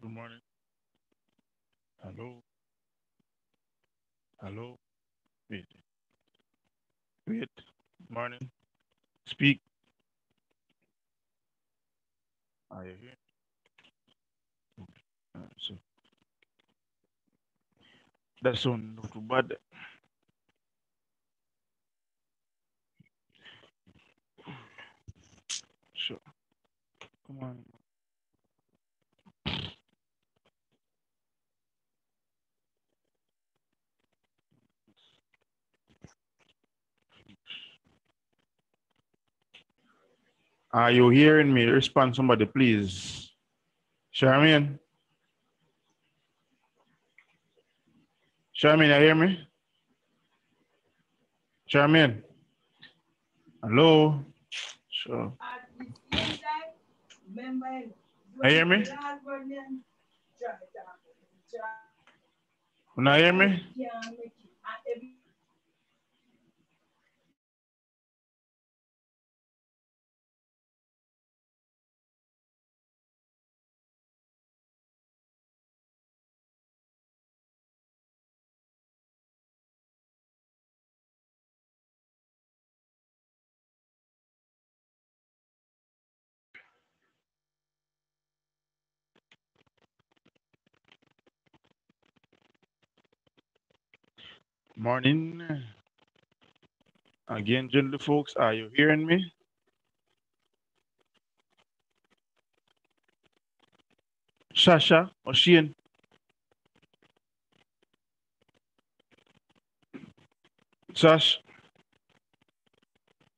Good morning. Hello. Hello. Wait. Wait. Morning. Speak. Are you here? So that sound not too bad. Sure. Come on. Are you hearing me? Respond somebody, please. Charmaine. Charmaine, you hear me? Charmaine. Hello. Sure. You hear me? You not hear me? Morning. Again, gentle folks, are you hearing me? Shasha or Shane? Sash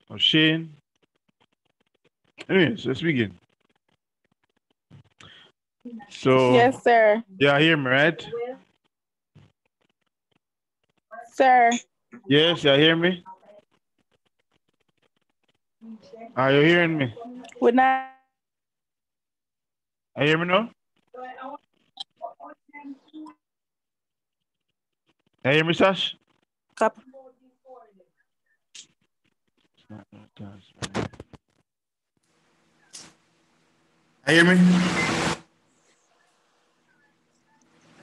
or Shane? Anyways, let's begin. So, Yes, sir. yeah, hear me, right? Sir. Yes, you hear me? Are you hearing me? Would not You hear me now? You hear me, Sash? copy. You hear me?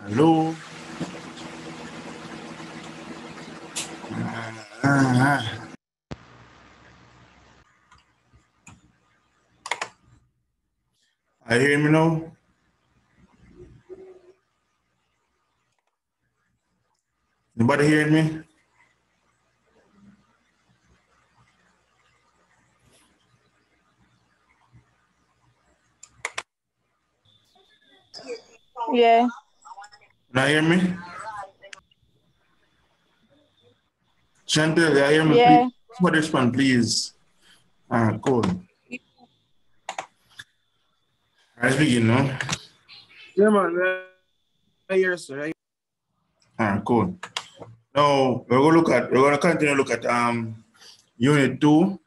Hello? Ah. You hear me now? Nobody hearing me? Yeah. Now hear me? Chantel, you hear me? Please, Yeah. somebody respond, please. Cool. Let's begin now. Yeah, man. I hear, sir. Cool. Now we're gonna continue to look at unit 2.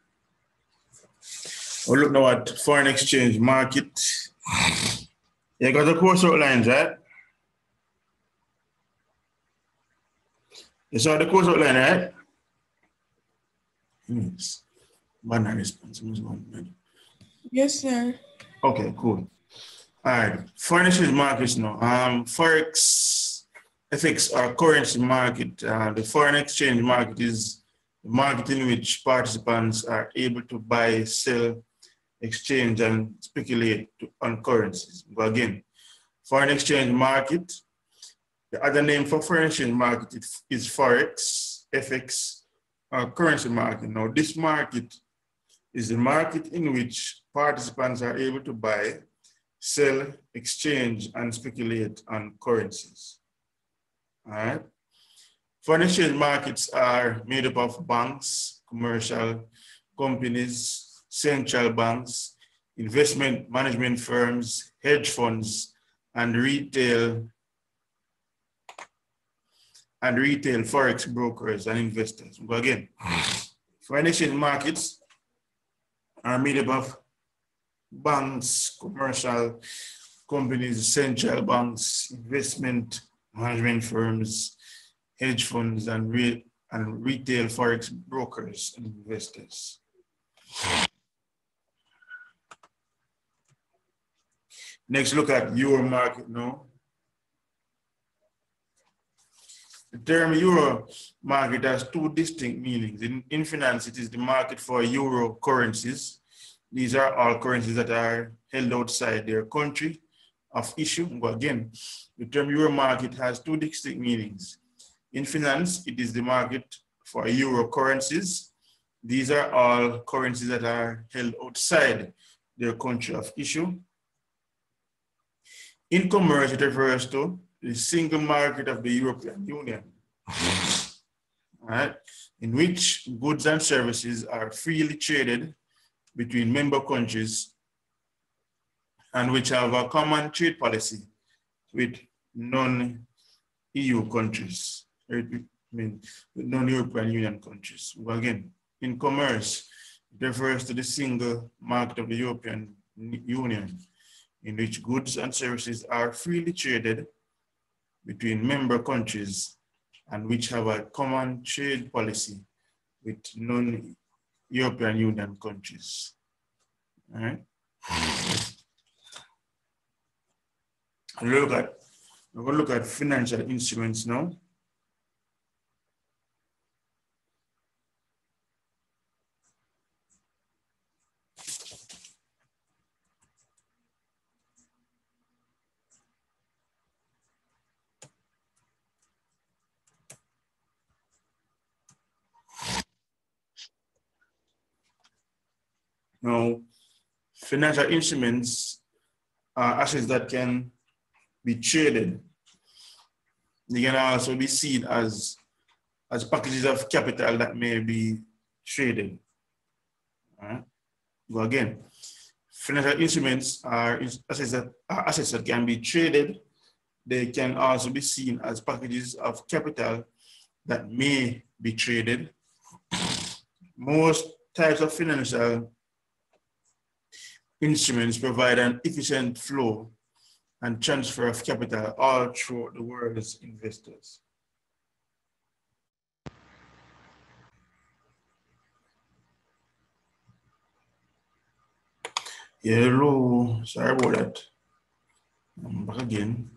We'll look now at foreign exchange market. You got the course outlines, right? You saw the course outline, right? Yes. Banner response. Yes, sir. Okay, cool. All right. Foreign exchange markets now. Forex, FX or currency market. The foreign exchange market is the market in which participants are able to buy, sell, exchange, and speculate on currencies. But again, foreign exchange market. The other name for foreign exchange market is Forex, FX, or currency market. Now, this market is the market in which participants are able to buy, sell, exchange, and speculate on currencies. All right. Foreign exchange markets are made up of banks, commercial companies, central banks, investment management firms, hedge funds, and retail forex brokers and investors. But again, foreign exchange markets are made up of banks, commercial companies, central banks, investment management firms, hedge funds, and retail forex brokers and investors. Next, look at euro market now. The term euro market has two distinct meanings. In finance, it is the market for euro currencies. These are all currencies that are held outside their country of issue. But again, the term euro market has two distinct meanings. In finance, it is the market for euro currencies. These are all currencies that are held outside their country of issue. In commerce, it refers to the single market of the European Union, right, in which goods and services are freely traded between member countries and which have a common trade policy with non-EU countries, with non-European Union countries. Well, again, in commerce, it refers to the single market of the European Union, in which goods and services are freely traded between member countries and which have a common trade policy with non-European Union countries. All right. We're going to look at financial instruments now. Now, financial instruments are assets that can be traded. They can also be seen as packages of capital that may be traded. All right. Well, again, financial instruments are assets that can be traded. They can also be seen as packages of capital that may be traded. Most types of financial instruments provide an efficient flow and transfer of capital all throughout the world's investors. Hello, sorry about that. I'm back again.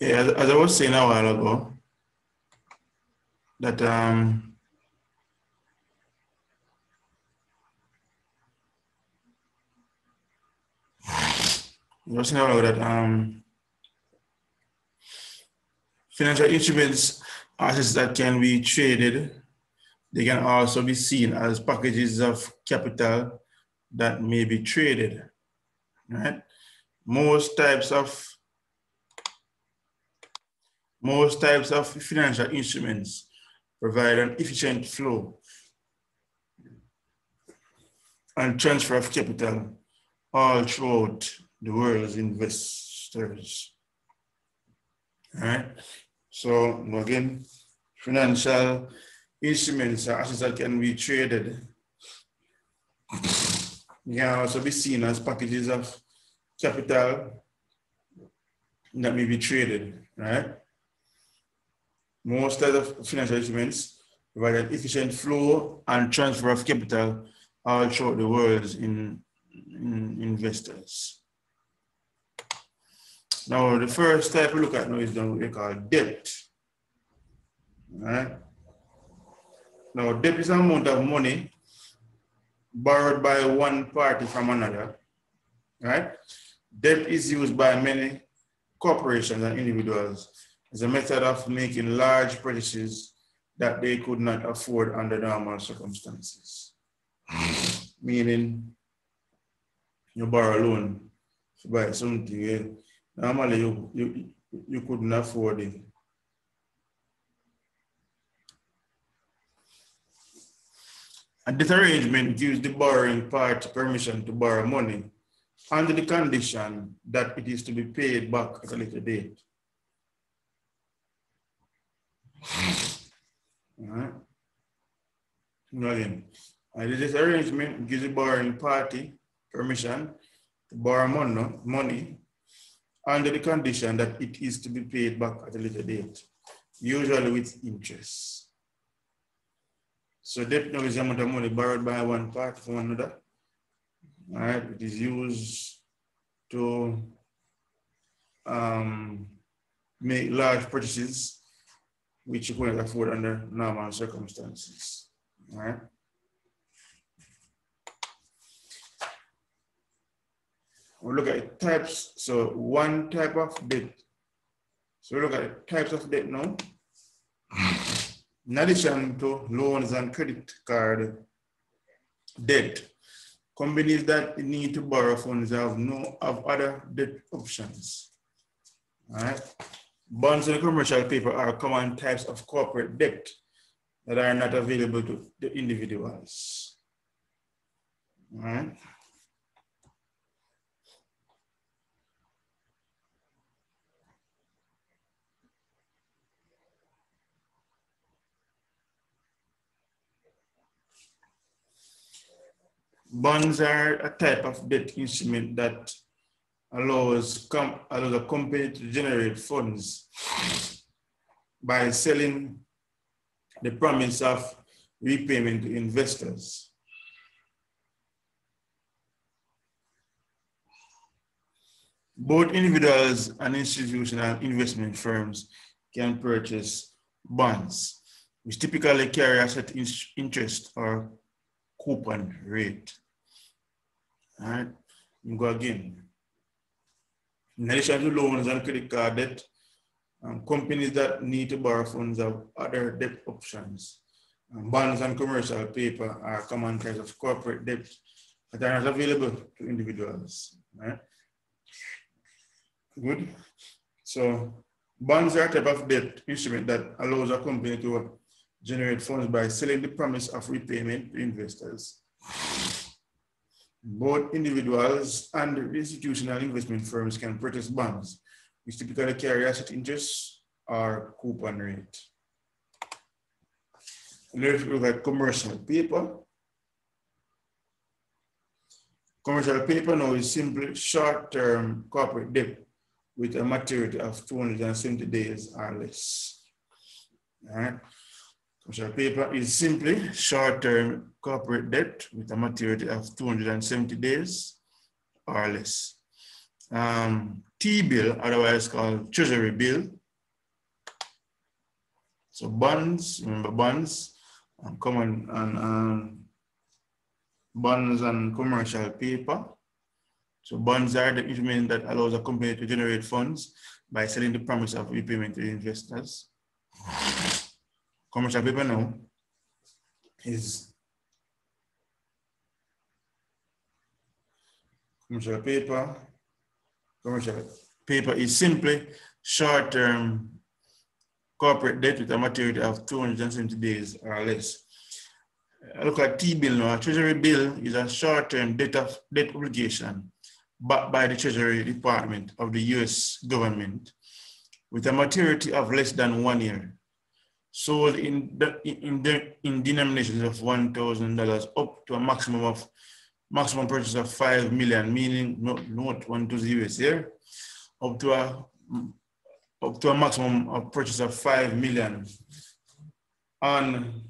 Yeah, as I was saying a while ago, that financial instruments are assets that can be traded. They can also be seen as packages of capital that may be traded. Right? Most types of financial instruments provide an efficient flow and transfer of capital all throughout the world's investors. All right. So again, financial instruments are assets that can be traded. They can also be seen as packages of capital that may be traded, right? Most of financial instruments provide an efficient flow and transfer of capital all throughout the world's investors. Now, the first type we look at now is what we call debt. All right? Now, debt is an amount of money borrowed by one party from another. Right? Debt is used by many corporations and individuals as a method of making large purchases that they could not afford under normal circumstances. Meaning, you borrow a loan to buy something. Normally, you couldn't afford it. A debt arrangement gives the borrowing party permission to borrow money under the condition that it is to be paid back at a later date. All right. Again, this arrangement gives the borrowing party permission to borrow money under the condition that it is to be paid back at a later date, usually with interest. So debt now is the amount of money borrowed by one party from another, All right, it is used to make large purchases which you couldn't afford under normal circumstances. All right. We'll look at types. So one type of debt. So we look at types of debt now. In addition to loans and credit card debt, companies that need to borrow funds have other debt options. All right. Bonds and commercial paper are common types of corporate debt that are not available to the individuals. All right. Bonds are a type of debt instrument that allows a company to generate funds by selling the promise of repayment to investors. Both individuals and institutional investment firms can purchase bonds, which typically carry a set interest or coupon rate. All right, we go again. In addition to loans and credit card debt, companies that need to borrow funds have other debt options. Bonds and commercial paper are common types of corporate debt that are not available to individuals. Right? Good. So bonds are a type of debt instrument that allows a company to generate funds by selling the promise of repayment to investors. Both individuals and institutional investment firms can purchase bonds, which typically carry asset interest or coupon rate. Let's look at commercial paper. Commercial paper now is simply short-term corporate debt with a maturity of 270 days or less. All right. Commercial paper is simply short-term corporate debt with a maturity of 270 days or less. T-bill, otherwise called treasury bill. So bonds, remember bonds, common and bonds and commercial paper. So bonds are the instrument that allows a company to generate funds by selling the promise of repayment to investors. Commercial paper now is commercial paper is simply short-term corporate debt with a maturity of 270 days or less. Look at T-bill now. A treasury bill is a short-term debt obligation backed by the Treasury Department of the US government with a maturity of less than 1 year, sold in denominations of $1,000 up to a maximum purchase of 5 million, meaning not 1 to 0 here, up to a maximum of purchase of 5 million on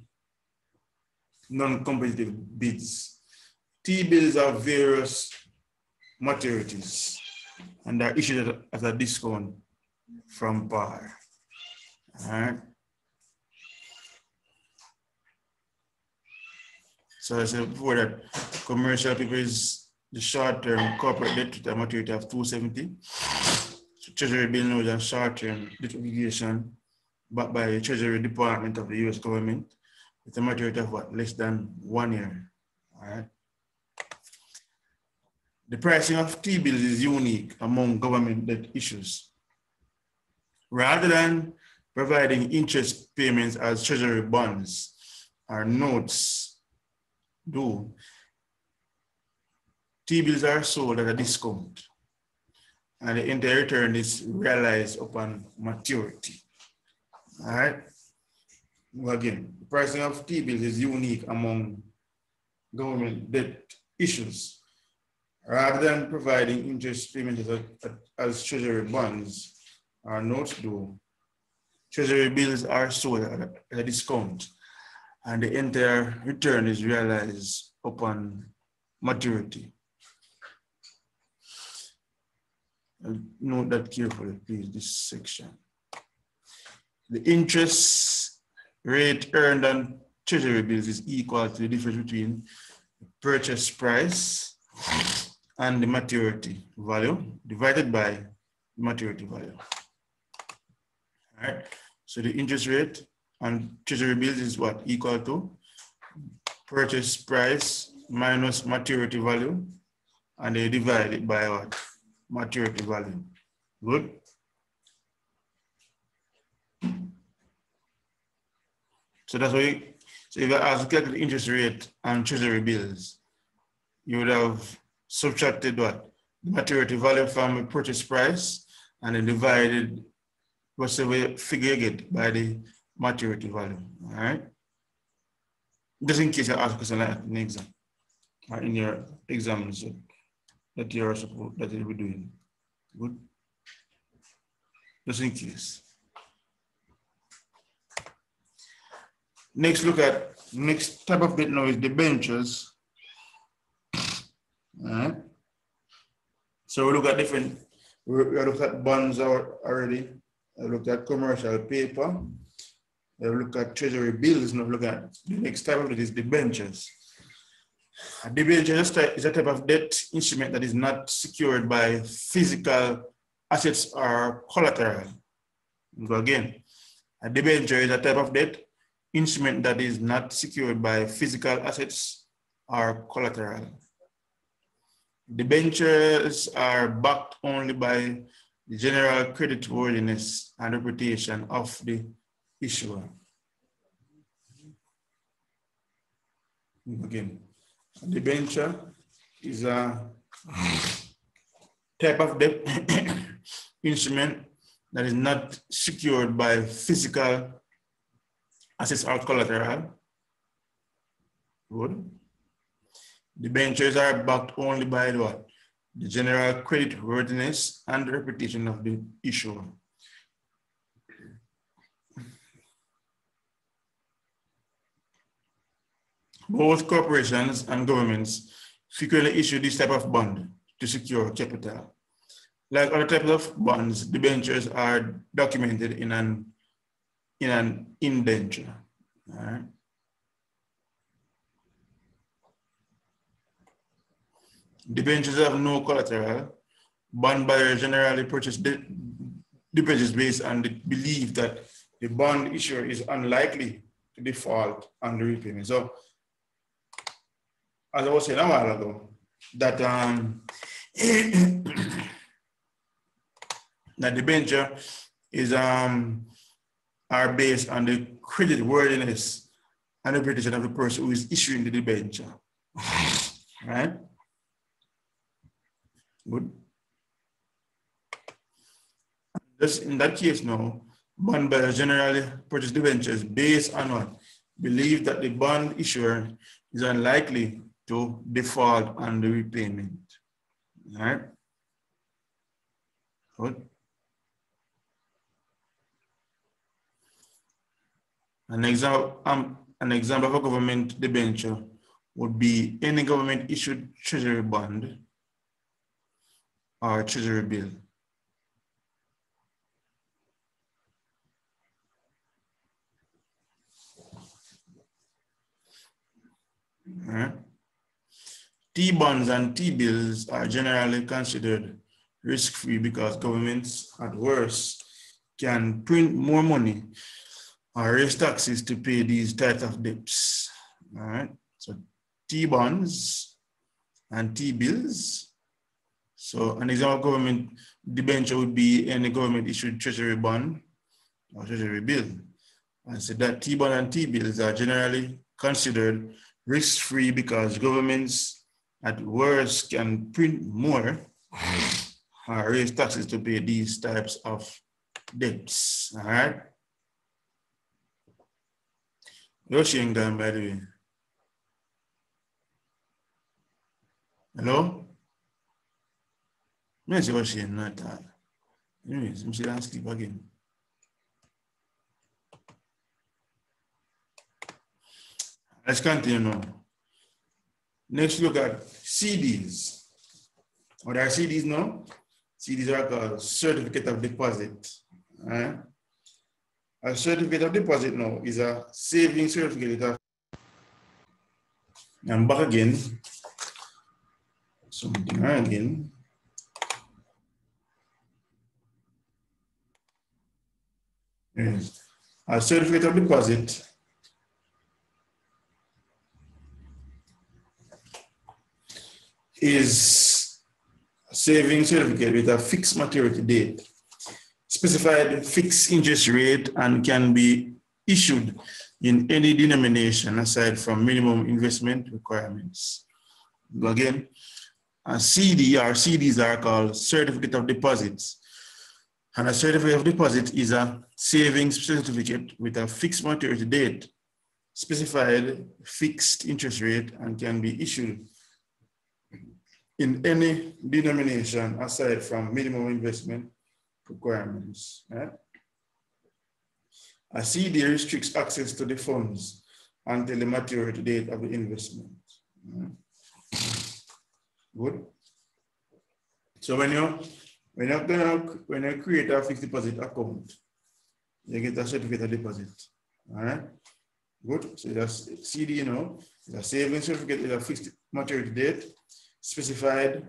non-competitive bids. T-bills have various maturities and are issued at a discount from par. All right. So I said before that commercial paper is the short-term corporate debt with a maturity of 270. So Treasury bill now is a short-term debt obligation backed by the Treasury Department of the US government with a maturity of what? Less than 1 year. All right. The pricing of T-bills is unique among government debt issues. Rather than providing interest payments as treasury bonds or notes do, T-bills are sold at a discount and the entire return is realized upon maturity. All right. Well, again, the pricing of T-bills is unique among government debt issues. Rather than providing interest payments as treasury bonds or notes do, treasury bills are sold at a discount and the entire return is realized upon maturity. Note that carefully, please, this section. The interest rate earned on treasury bills is equal to the difference between the purchase price and the maturity value divided by the maturity value. All right. So the interest rate on treasury bills is what? Equal to purchase price minus maturity value, and they divide it by what? Maturity value. Good. So that's why, so if I ask to calculate the interest rate on treasury bills, you would have subtracted what? The maturity value from the purchase price and then divided whatever figure you get by the maturity value. All right. Just in case you ask a question like that in the exam or in your exams that you're supposed that you'll be doing. Good. Just in case. Next, look at next type of debt now is debentures. All right. So we look at different. We look at bonds already. We look at commercial paper. We look at treasury bills. Now look at the next type of it is debentures. A debenture is a type of debt instrument that is not secured by physical assets or collateral. Go again. A debenture is a type of debt instrument that is not secured by physical assets or collateral. Debentures are backed only by the general creditworthiness and reputation of the issuer. Again, a debenture is a type of debt instrument that is not secured by physical assets or collateral. Good. Debentures are backed only by what? The general creditworthiness and reputation of the issuer. Both corporations and governments frequently issue this type of bond to secure capital. Like other types of bonds, debentures are documented in an indenture. All right. Debentures have no collateral. Bond buyers generally purchase debentures based on the belief that the bond issuer is unlikely to default on the repayment. So, as I was saying a while ago, that that debenture is are based on the creditworthiness and reputation of the person who is issuing the debenture. Right? Good. Just in that case now, bond buyers generally purchase debentures based on what? Believe that the bond issuer is unlikely to default on the repayment. All right? Good. An example of a government debenture would be any government issued treasury bond or treasury bill. All right. T-bonds and T-bills are generally considered risk-free because governments, at worst, can print more money or raise taxes to pay these types of debts. All right. So T-bonds and T-bills. So an example of government debenture would be any government issued treasury bond or treasury bill. And so that T-bond and T-bills are generally considered risk-free because governments at worst can print more or raise taxes to pay these types of debts. All right. You're sharing them, by the way. Hello? Yes, you're sharing, not that. Anyways, I'm still asleep again. Let's continue now. Next, look at CDs. What are CDs now? See, these are called certificate of deposit. Right? A certificate of deposit now is a saving certificate. And back again. Something again. Yes. A certificate of deposit is a saving certificate with a fixed maturity date, specified fixed interest rate, and can be issued in any denomination aside from minimum investment requirements. Again, a CD or CDs are called certificate of deposits. And a certificate of deposit is a savings certificate with a fixed maturity date, specified fixed interest rate, and can be issued in any denomination aside from minimum investment requirements. Right? A CD restricts access to the funds until the maturity date of the investment. Right? Good. So when you create a fixed deposit account, you get a certificate of deposit. All right. Good. So that's CD, it's a savings certificate with a fixed maturity date, specified.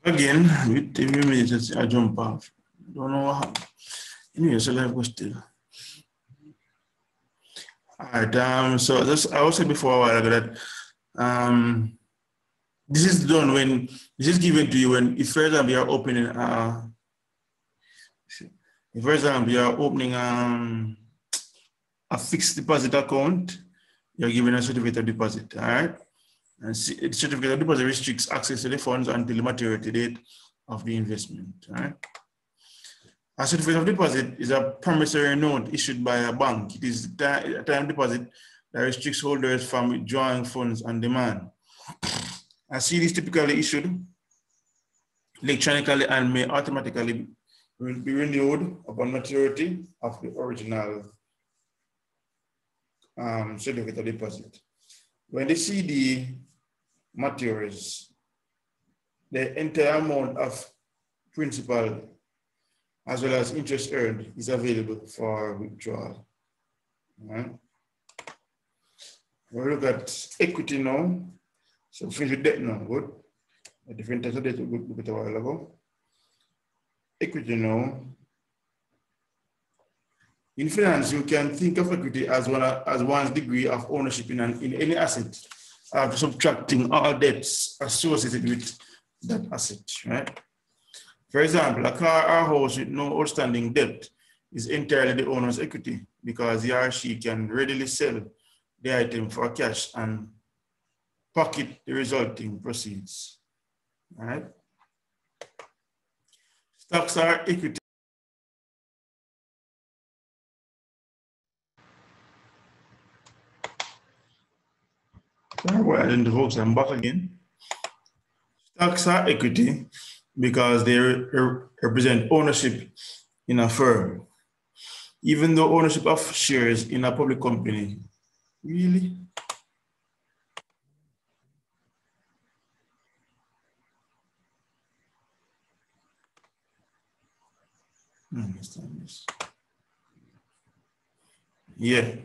Again, with a few minutes, I jump off. Don't know what happened. Anyway, so life goes still. All right. So I was saying before a while ago that this is done when this is given to you when, if for example you are opening a fixed deposit account, you're given a certificate of deposit. All right. And the certificate of deposit restricts access to the funds until the maturity date of the investment. All right. A certificate of deposit is a promissory note issued by a bank. It is a time deposit that restricts holders from withdrawing funds on demand. A CD is typically issued electronically and may automatically be renewed upon maturity of the original certificate of deposit. When the CD matures, the entire amount of principal as well as interest earned is available for withdrawal. Right? We'll look at equity now. So finish with debt now, good. A different types of debt we looked at a while ago. Equity now. In finance, you can think of equity as one's degree of ownership in any asset, after subtracting all debts associated with that asset, right? For example, a car or house with no outstanding debt is entirely the owner's equity because he or she can readily sell the item for cash and pocket the resulting proceeds, right? Stocks are equity. Well, in the folks, I'm back again. Stocks are equity because they represent ownership in a firm. Even though ownership of shares in a public company, really? I understand this. Yeah.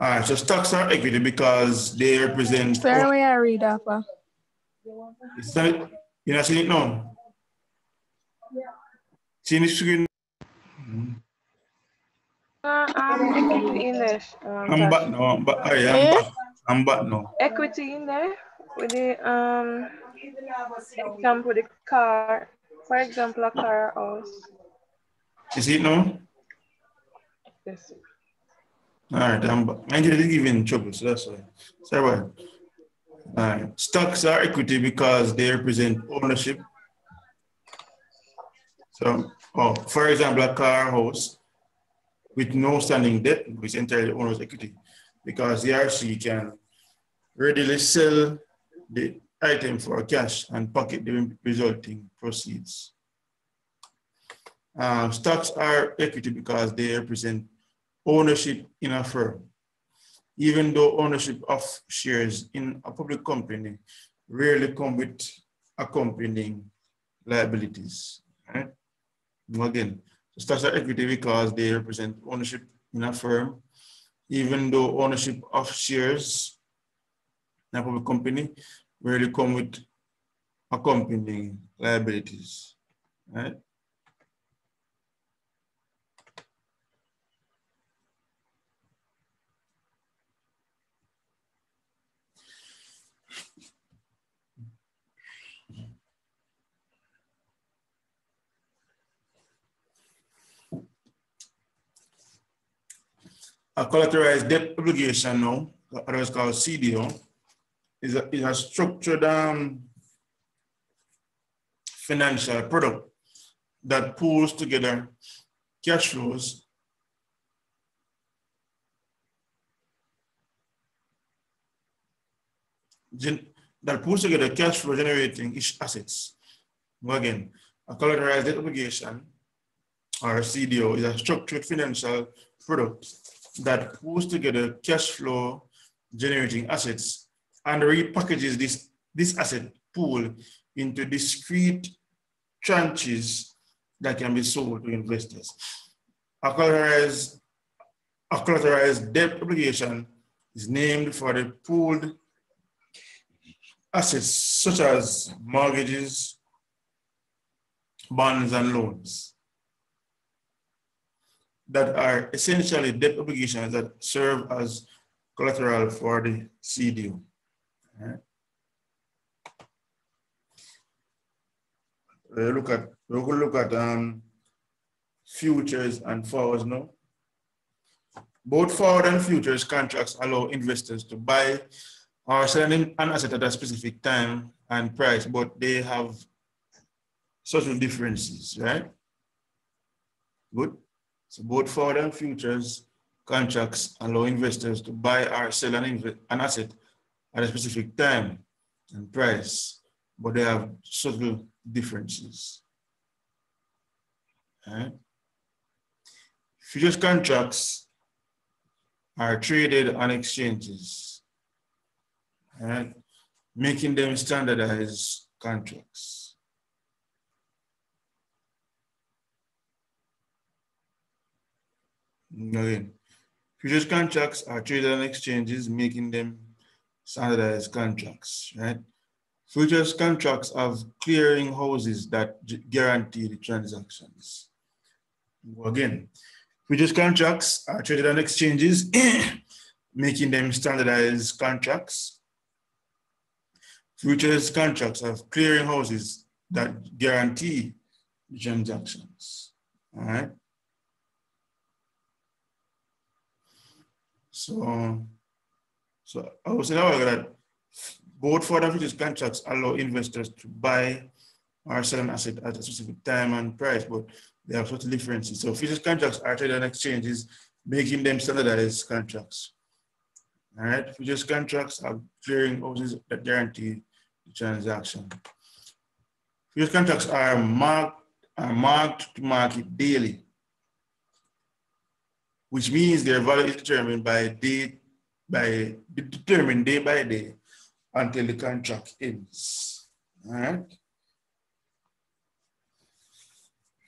All right, so stocks are equity because they represent. Sir, where I read up? It's not, you're not seeing it now? Seeing the screen? Equity in there. I'm back now. I'm back. All right, I'm back now. Equity in there with the example, the car, for example, a car or house. You see it now? Yes. All right, I'm back. I didn't give you trouble, so that's why. Sorry about it. All right. Stocks are equity because they represent ownership. So, for example, a car house with no standing debt is entirely owner's equity because he or she can readily sell the item for cash and pocket the resulting proceeds. Stocks are equity because they represent ownership in a firm. even though ownership of shares in a public company rarely come with accompanying liabilities. Right? Again, stocks are equity because they represent ownership in a firm, even though ownership of shares in a public company rarely come with accompanying liabilities. Right? A collateralized debt obligation now, otherwise called CDO, is a structured financial product that pulls together cash flows cash flow generating assets. Again, a collateralized debt obligation or a CDO is a structured financial product that pulls together cash flow generating assets and repackages this asset pool into discrete tranches that can be sold to investors. A collateralized debt obligation is named for the pooled assets such as mortgages, bonds, and loans that are essentially debt obligations that serve as collateral for the CDO. Right? We'll look at futures and forwards now. Both forward and futures contracts allow investors to buy or sell an asset at a specific time and price, but they have subtle differences, right? Good. So both forward and futures contracts allow investors to buy or sell an asset at a specific time and price, but they have subtle differences. Right? Futures contracts are traded on exchanges, right? Making them standardized contracts. Again, futures contracts are traded on exchanges, making them standardized contracts, right? Futures contracts have clearing houses that guarantee the transactions. Again, futures contracts are traded on exchanges, making them standardized contracts. Futures contracts have clearing houses that guarantee the transactions. All right. So I would say that both forward and futures contracts allow investors to buy or sell an asset at a specific time and price, but they have subtle differences. So futures contracts are traded on exchanges, making them standardized contracts. All right, futures contracts have clearing houses that guarantee the transaction. Futures contracts are marked to market daily, which means their value is determined day by day until the contract ends. All right.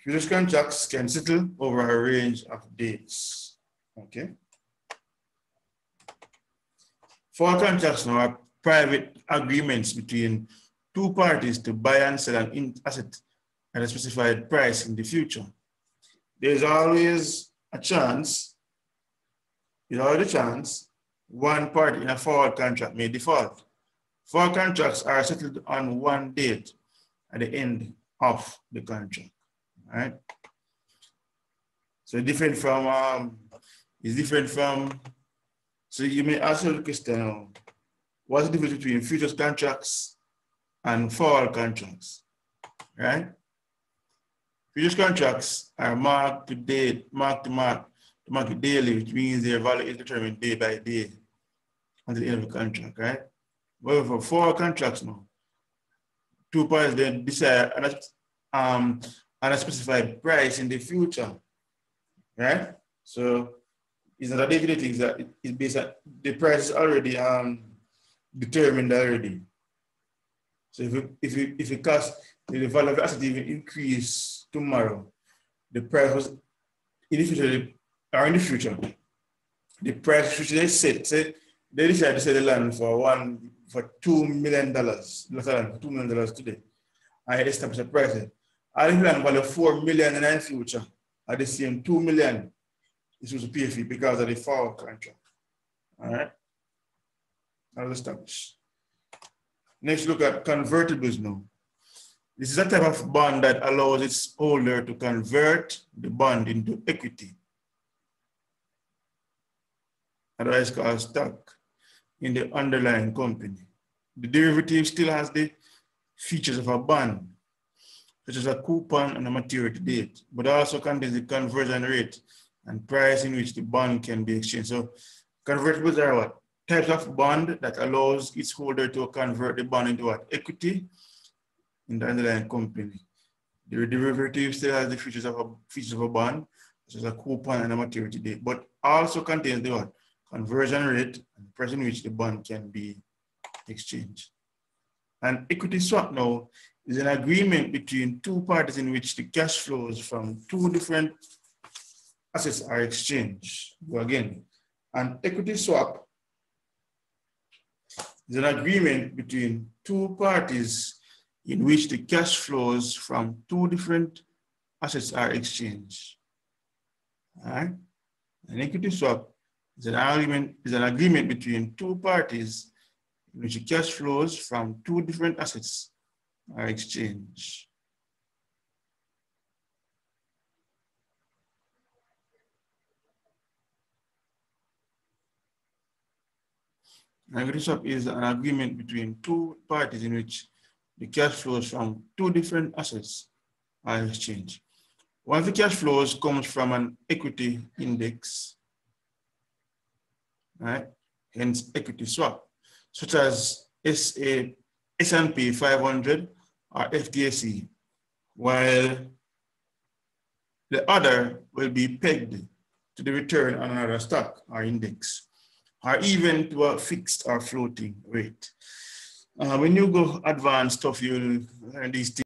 Futures contracts can settle over a range of dates. Okay. Forward contracts now are private agreements between two parties to buy and sell an asset at a specified price in the future. There's always a chance, one party in a forward contract may default. Forward contracts are settled on one date at the end of the contract. Right? So so you may ask the question, what's the difference between futures contracts and forward contracts, right? Futures contracts are marked to market daily, which means their value is determined day by day until the end of the contract, right? However, for forward contracts now, two parties then decide on a specified price in the future, right? So is that a day-to-day thing that is based on the price is already determined already. So if it cost the value of the asset even increase tomorrow, the price was in the future or in the future, the price which they set, say they decided to sell the land for $2 million, less than $2 million today. I established a price. I think land value $4 million in the future at the same $2 million. This was a PFE because of the forward contract. All right. I'll establish. Next, look at convertibles now. This is a type of bond that allows its holder to convert the bond into equity, otherwise called stock, in the underlying company. The derivative still has the features of a bond, such as a coupon and a maturity date, but also contains the conversion rate and price in which the bond can be exchanged. So convertibles are what? Types of bond that allows its holder to convert the bond into what? Equity in the underlying company. The derivative still has the features of a bond, such as a coupon and a maturity date, but also contains the what? Conversion rate and the price in which the bond can be exchanged. An equity swap now is an agreement between two parties in which the cash flows from two different assets are exchanged. So again, an equity swap is an agreement between two parties in which the cash flows from two different assets are exchanged. All right? An equity swap is an agreement between two parties in which the cash flows from two different assets are exchanged. An equity swap is an agreement between two parties in which the cash flows from two different assets are exchanged. One of the cash flows comes from an equity index, right? Hence equity swap, such as S&P 500 or FTSE, while the other will be pegged to the return on another stock or index, or even to a fixed or floating rate. When you go advanced stuff, you'll learn these things.